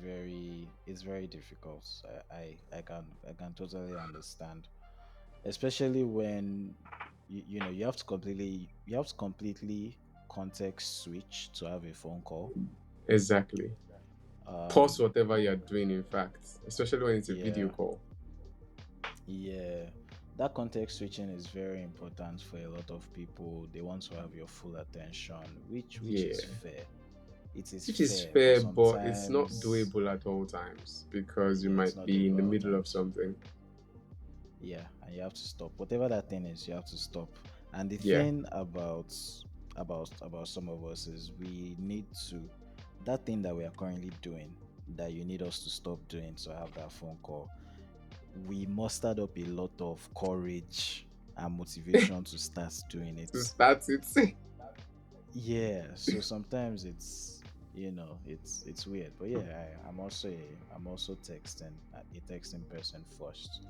very difficult. I can totally understand. Especially when you have to completely context switch to have a phone call. Exactly. Pause Um whatever you're doing, in fact, especially when it's a video yeah. call. Yeah, that context switching is very important for a lot of people. They want to have your full attention, which is Yeah. fair. It is Which is fair, but fair, but it's not sometimes, doable at all times because you yeah, it's might not be in doable the at all middle of times. something. Yeah, and you have to stop. Whatever that thing is, you have to stop. And the Yeah. thing about some of us is we need to, that thing that we are currently doing, that you need us to stop doing to have that phone call, we mustered up a lot of courage and motivation to start doing it. To start it. Yeah, so sometimes it's weird, but yeah, I'm also a texting person first.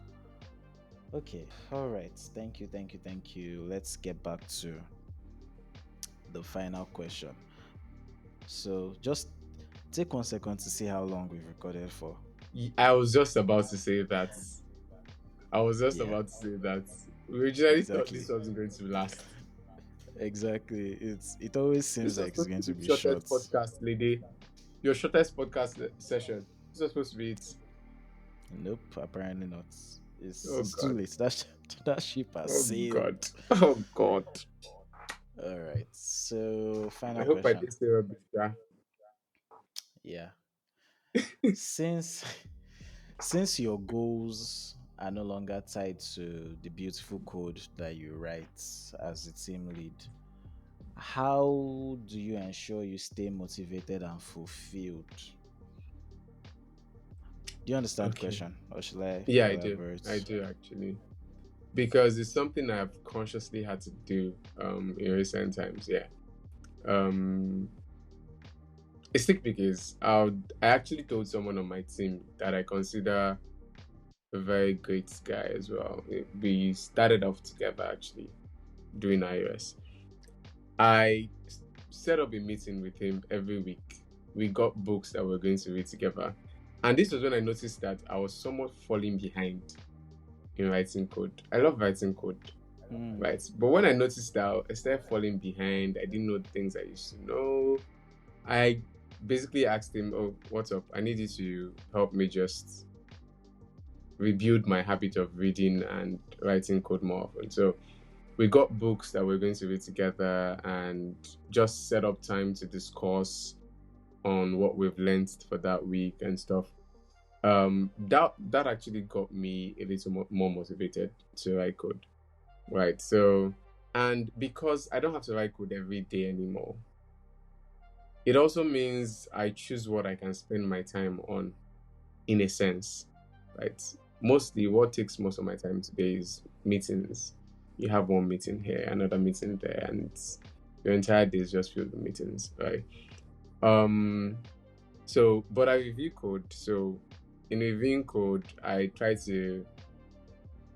Okay, all right. Thank you, thank you, thank you. Let's get back to the final question. So just take 1 second to see how long we've recorded for. I was just about to say that. I was just Yeah, about to say that. We originally thought this exactly. wasn't going to last. Exactly. It always seems This was like it's supposed going to to be the be shortest short. podcast, lady. Your shortest podcast session. This was supposed to be it. Nope, apparently not. It's Oh it's too God. late. That ship has Oh God. sailed. Oh God. All right. So, I final hope I did question. say rubbish, yeah. Yeah. Since since your goals are no longer tied to the beautiful code that you write as a team lead, how do you ensure you stay motivated and fulfilled? Do you understand the Okay. question, or should I Yeah, I do. I elaborate? do actually. Because it's something I've consciously had to do in recent times, yeah. Um it's thick because I actually told someone on my team that I consider a very great guy as well. We started off together actually doing iOS. I set up a meeting with him every week. We got books that we're going to read together. And this was when I noticed that I was somewhat falling behind in writing code. I love writing code, Hmm. right? But when I noticed that I started falling behind, I didn't know the things I used to know. I basically asked him, "Oh, what's up? I need you to help me just rebuild my habit of reading and writing code more often." So we got books that we're going to read together and just set up time to discuss on what we've learned for that week and stuff. That actually got me a little more motivated to write code, right? So, and because I don't have to write code every day anymore, it also means I choose what I can spend my time on, in a sense, right? Mostly, what takes most of my time today is meetings. You have one meeting here, another meeting there, and your entire day is just filled with meetings, right? Um, so, but I review code. So, in reviewing code, I try to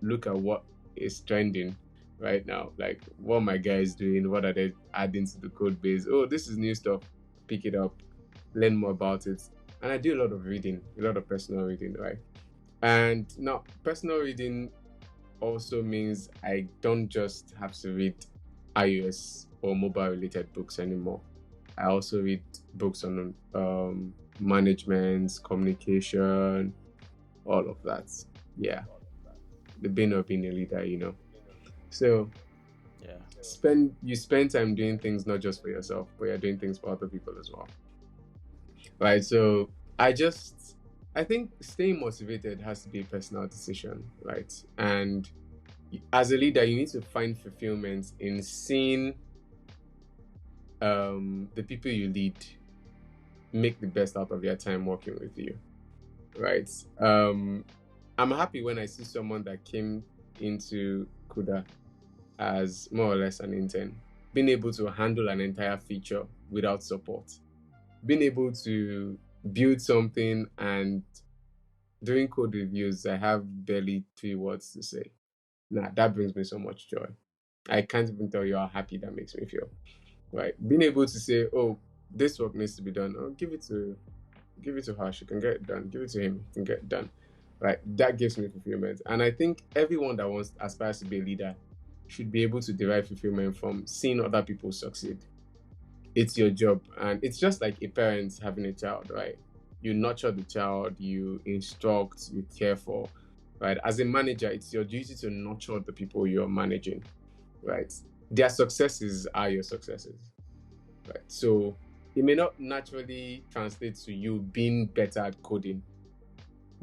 look at what is trending right now, like what my guys doing, what are they adding to the code base. Oh, this is new stuff. Pick it up, learn more about it. And I do a lot of reading, a lot of personal reading, right? And now, personal reading also means I don't just have to read iOS or mobile related books anymore. I also read books on management, communication, all of that. Yeah, the bane of being a leader. So Yeah. spend time doing things not just for yourself, but you're doing things for other people as well. Right. So I think staying motivated has to be a personal decision, right? And as a leader, you need to find fulfillment in seeing the people you lead make the best out of their time working with you, right? I'm happy when I see someone that came into Kuda as more or less an intern, being able to handle an entire feature without support, being able to build something, and during code reviews, I have barely 3 words to say. Nah, that brings me so much joy. I can't even tell you how happy that makes me feel. Right, being able to say, "Oh, this work needs to be done," oh, give it to her. She can get it done. Give it to him. He can get it done. Right, that gives me fulfillment. And I think everyone that wants aspires to be a leader should be able to derive fulfillment from seeing other people succeed. It's your job, and it's just like a parent having a child, right? You nurture the child, you instruct, you care for, right? As a manager, it's your duty to nurture the people you're managing, right? Their successes are your successes, right? So it may not naturally translate to you being better at coding.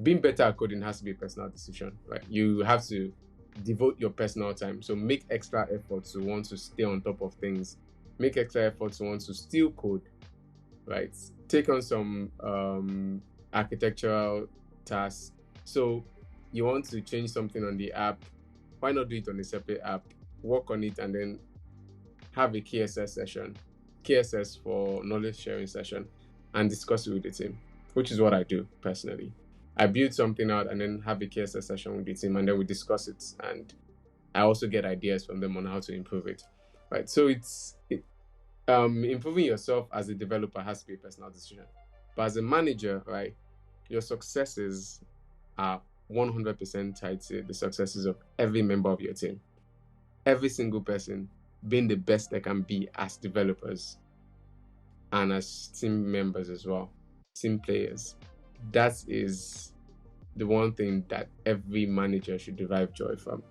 Being better at coding has to be a personal decision, right? You have to devote your personal time. So make extra effort to want to stay on top of things. Make extra effort to want to still code, right? Take on some architectural tasks. So you want to change something on the app, why not do it on a separate app? Work on it and then have a KSS session, KSS for knowledge sharing session, and discuss it with the team, which is what I do personally. I build something out and then have a KSS session with the team, and then we discuss it. And I also get ideas from them on how to improve it. Right. So improving yourself as a developer has to be a personal decision. But as a manager, right, your successes are 100% tied to the successes of every member of your team. Every single person being the best they can be as developers and as team members as well, team players. That is the one thing that every manager should derive joy from.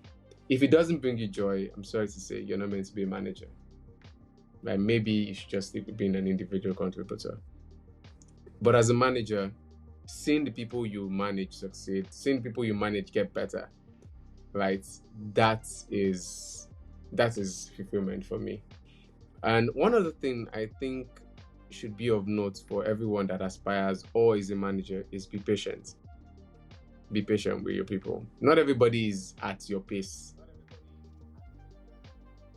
If it doesn't bring you joy, I'm sorry to say, you're not meant to be a manager. Like maybe you should just stick with being an individual contributor. But as a manager, seeing the people you manage succeed, seeing people you manage get better, right? That is fulfillment for me. And one other thing I think should be of note for everyone that aspires or is a manager is be patient. Be patient with your people. Not everybody is at your pace.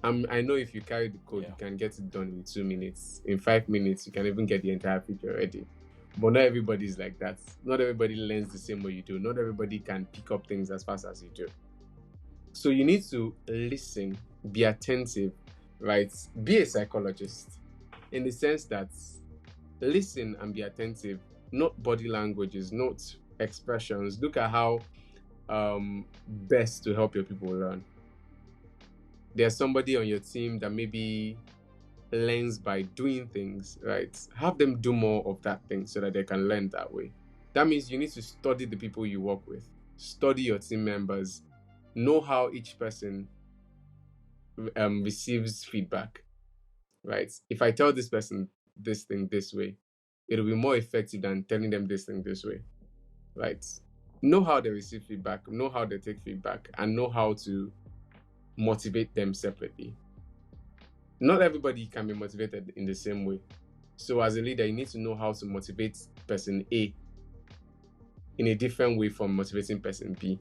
I know if you carry the code, you Yeah. can get it done in 2 minutes. In 5 minutes, you can even get the entire feature ready. But not everybody is like that. Not everybody learns the same way you do. Not everybody can pick up things as fast as you do. So you need to listen, be attentive, right? Be a psychologist in the sense that listen and be attentive, not body languages, not expressions. Look at how best to help your people learn. There's somebody on your team that maybe learns by doing things, right? Have them do more of that thing so that they can learn that way. That means you need to study the people you work with, study your team members, know how each person receives feedback, right? If I tell this person this thing this way, it'll be more effective than telling them this thing this way, right? Know how they receive feedback, know how they take feedback, and know how to motivate them separately. Not everybody can be motivated in the same way. So as a leader, you need to know how to motivate person A in a different way from motivating person B,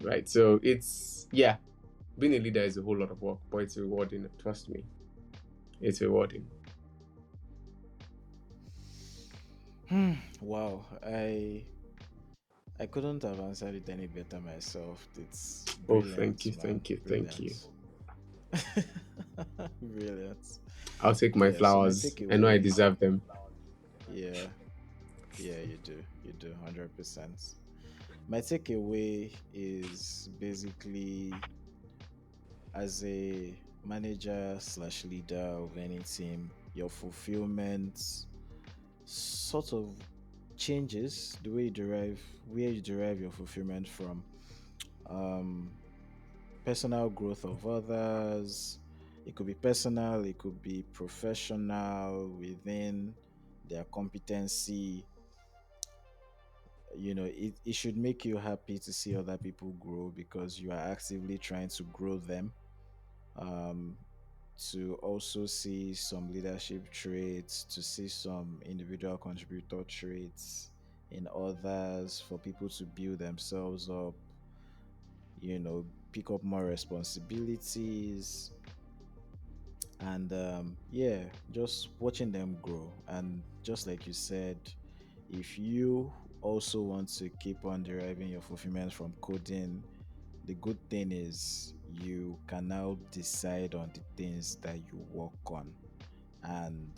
right? So being a leader is a whole lot of work, but it's rewarding. Trust me, it's rewarding. Wow, I couldn't have answered it any better myself. It's Oh, thank you, brilliant, man. thank you, thank you. Brilliant. Brilliant. I'll take my Yeah, so my flowers. I know I takeaway, deserve them. yeah, yeah, you do, 100%. My takeaway is basically as a manager slash leader of any team, your fulfillment sort of changes the way you derive where you derive your fulfillment from. Um, Personal growth of others. It could be personal, it could be professional within their competency. It should make you happy to see other people grow because you are actively trying to grow them. Um, to also see some leadership traits, to see some individual contributor traits in others, for people to build themselves up, pick up more responsibilities, and yeah, just watching them grow. And just like you said, if you also want to keep on deriving your fulfillment from coding, the good thing is you can now decide on the things that you work on. And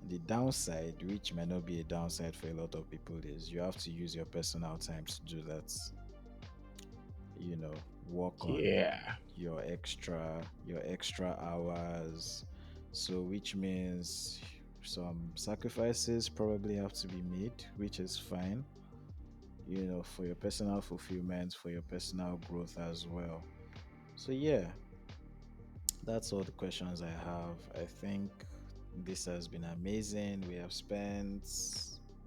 the downside, which may not be a downside for a lot of people, is you have to use your personal time to do that. Work on Yeah. your extra hours. So which means some sacrifices probably have to be made, which is fine, for your personal fulfillment, for your personal growth as well. So yeah, that's all the questions I have. I think this has been amazing. We have spent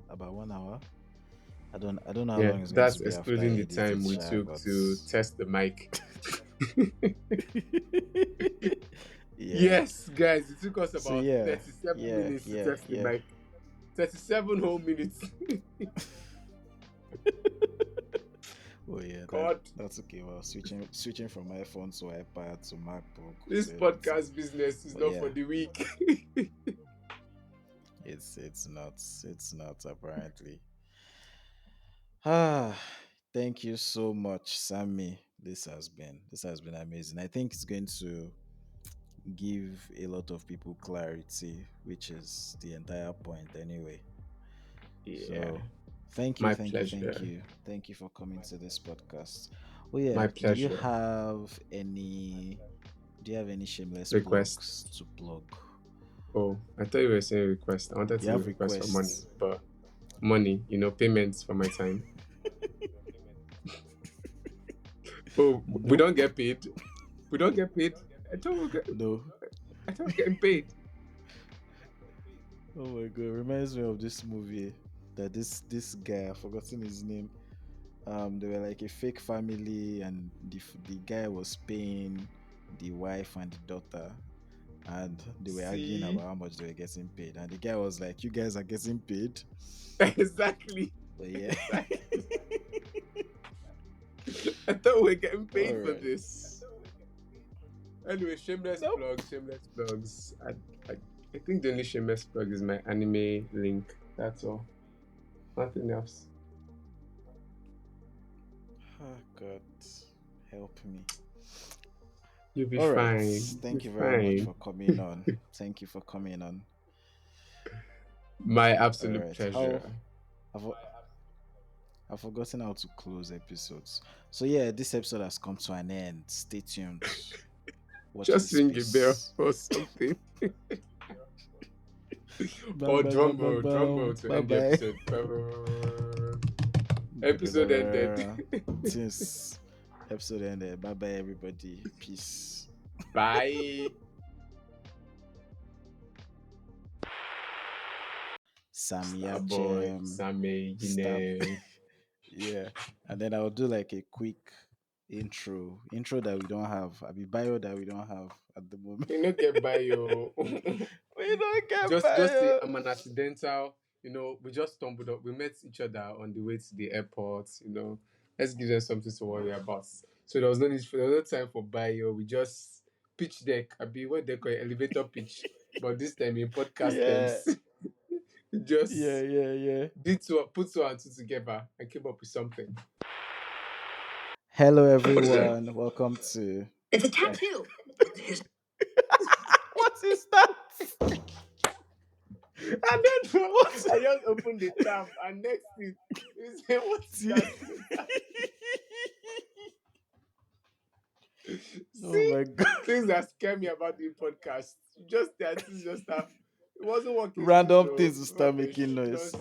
about 1 hour. I don't know how Yeah, long it's going to that's be after I excluding the edit time it, we Sha, took but to test the mic. yeah. Yes, guys, it took us So about yeah, 37 yeah, minutes to yeah, test the yeah. mic. 37 whole minutes. Oh yeah, that God, that's okay. Well, switching from iPhone to iPad to MacBook this to everything. podcast business is But not for yeah, the weak. it's not apparently. Ah, thank you so much, Sammy. This has been amazing. I think it's going to give a lot of people clarity, which is the entire point anyway. Yeah, So thank you, my thank you, thank pleasure. you. Thank you for coming to this podcast. Oh yeah, My do you pleasure. have any shameless Request. plugs to plug? Oh, I thought you were saying request. I wanted You to have request for money, requests. but money, payments for my time. Oh, we Nope. don't get paid. We don't get paid. I thought we get. No. I thought I was getting paid. Oh my god, reminds me of this movie that this guy, I've forgotten his name. They were like a fake family, and the guy was paying the wife and the daughter, and they were arguing See, about how much they were getting paid, and the guy was like, "You guys are getting paid." exactly, But yeah. exactly. I thought we were getting All paid for right. this. Anyway, shameless Nope. plugs, shameless plugs. I, I think the only shameless plug is my anime link. That's all. Nothing else. Oh God, help me. You'll be All right. fine. You'll Thank be you very much fine. for coming on. Thank you for coming on. My All absolute right. How pleasure. I've, I've forgotten how to close episodes. So yeah, this episode has come to an end. Stay tuned. Watch Just this ring a bell space. or something. Bam, Or bam, bam, bam, drum roll bam. to Bye end the bye. episode. Episode ended. Since episode ended. Bye bye, everybody. Peace. Bye. Sammy Starboy, Achem. Same, Stop. Yine. Yeah. And then I'll do like a quick intro that we don't have. I'll be bio that we don't have at the moment. You know, get by you. We don't get Just say bio. I'm an accidental. We just stumbled up. We met each other on the way to the airport. Let's give them something to worry about. So there was no time for bio. We just pitch deck. I be what they call it, elevator pitch. But this time in podcast Yeah. terms, we Yeah, just yeah, yeah. put two and two together and came up with something. Hello What is it? everyone. Welcome to It's a tattoo. What is that? I don't know. What? I just opened the tab and next thing you say, what's that? Oh See, my god. things that scare me about the podcast. Just that, just that. It wasn't working since, Random so things to start making rubbish. noise.